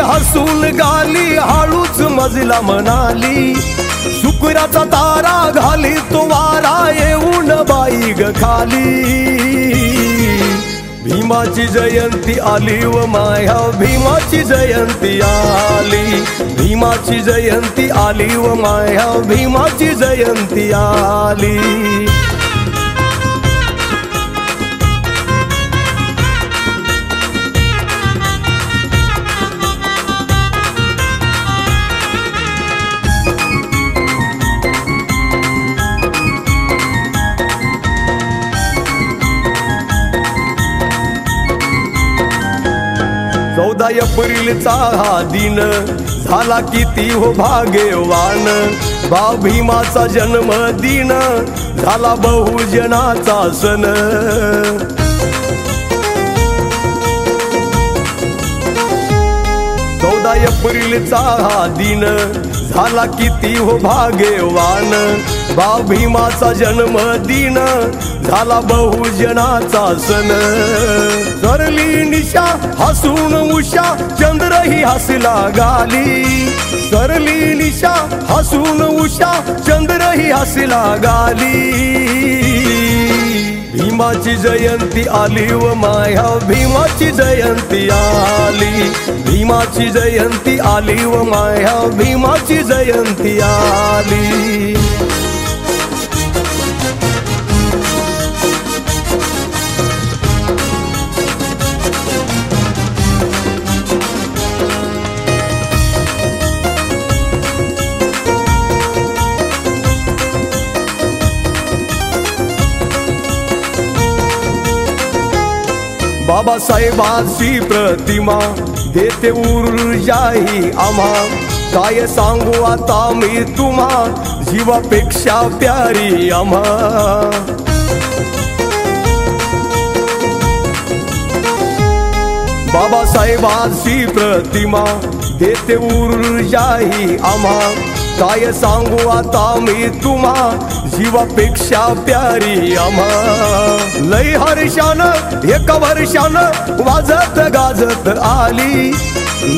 हसून गाली हळूच मजला म्हणाली, शुक्राचा तारा घाली तो वारा येऊन बाई ग खाली। भीमाची जयंती आली व माया भीमाची जयंती आली, भीमाची जयंती आली व माया भीमाची जयंती आली। चौदा एप्रिलचा हा दिन झाला किती हो भाग्यवान, भाऊ भीमाचा जन्मदिन झाला बहुजनाचा सण। 14 एप्रिलचा हा दिन झाला किती हो भाग्यवान, भाऊ भीमाचा जन्मदिन झाला बहुजनाचा सण। सरली निशा हसून उषा चंद्रही हसला गाली, सरली निशा हसून उषा चंद्रही हसला गाली। भीमाची जयंती आली व माया भीमाची जयंती आली, भीमाची जयंती आली व माया भीमाची जयंती आली। बाबासाहेबांची प्रतिमा देते ऊर्जाही आम्हा, काय सांगू आता मी तुम्हा जीवापेक्षा प्यारी आम्हा। बाबासाहेबांची प्रतिमा देते ऊर्जाही आम्हा, काय सांगू आता मी तुम्हा जीवापेक्षा प्यारी आम्हा। लय हर्षान एका वर्षान वाजत गाजत आली,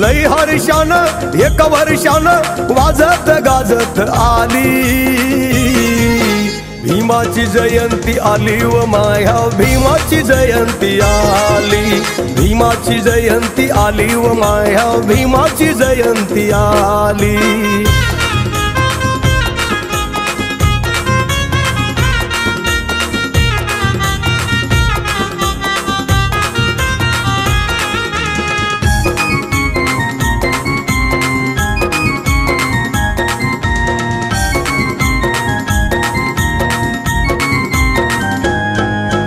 लय हर्षान एका वर्षान वाजत गाजत आली। भीमाची जयंती आली व माया भीमाची जयंती आली, भीमाची जयंती आली व माया भीमाची जयंती आली।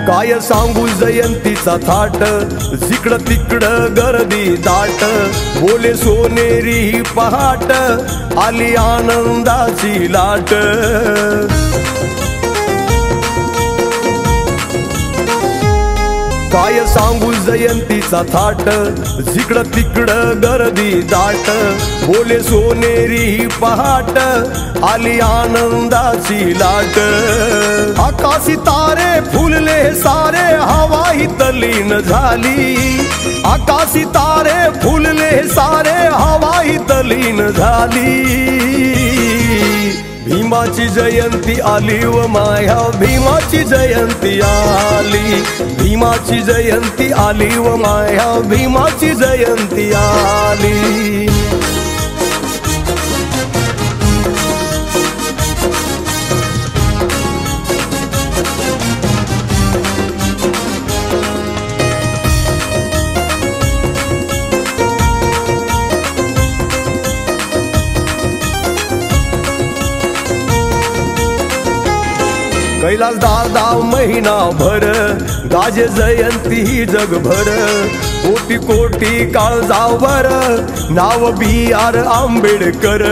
काय सांगू जयंतीचा थाट, जिकडं तिकडं गर्दी दाट, बोले सोनेरी पहाट आली आनंदाची लाट। काय सांगू जयंतीचा थाट, जिकडं तिकडं गर्दी दाट, बोले सोनेरी पहाट आली आनंदाची लाट। आकाशी तारे फुलले सारे हवा ही तल्लीन झाली, आकाशी तारे फुलले सारे हवा ही तल्लीन झाली। भीमाची जयंती आली व माया भीमाची जयंती आली, भीमाची जयंती आली व माया भीमाची जयंती आली। कैलास दादा महिनाभर गाजे जयंती ही जगभर, कोटी कोटी काळजावर नाव BR आंबेडकर।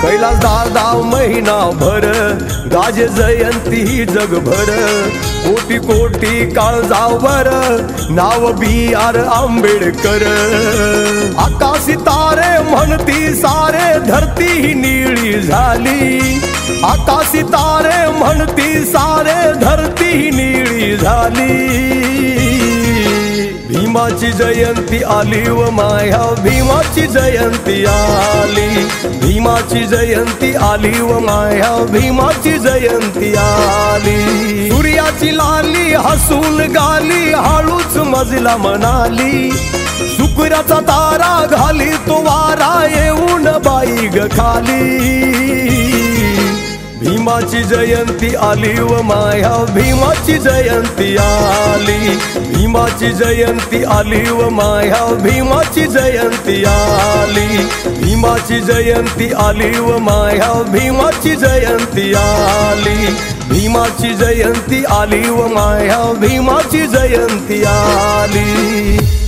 कैलास दादा महिनाभर गाजे जयंती ही जगभर, कोटी कोटी काळजावर नाव BR आंबेडकर। आकाशी तारे म्हणती सारे धरती ही निळी झाली, आकाशी तारे म्हणती सारे धरती ही निळी झाली। भीमाची जयंती आली व माया भीमाची जयंती आली, भीमाची जयंती आली व माया भीमाची जयंती आली। सूर्याची लाली हसून गाली हळूच मजला म्हणाली, शुक्राचा तारा घाली तो वारा येऊन बाई ग खाली। भीमाची जयंती आली व माया भीमाची जयंती आली, भीमाची जयंती आली व माया भीमाची जयंती आली, भीमाची जयंती आली व माया भीमाची जयंती आली, भीमाची जयंती आली व माया भीमाची जयंती आली।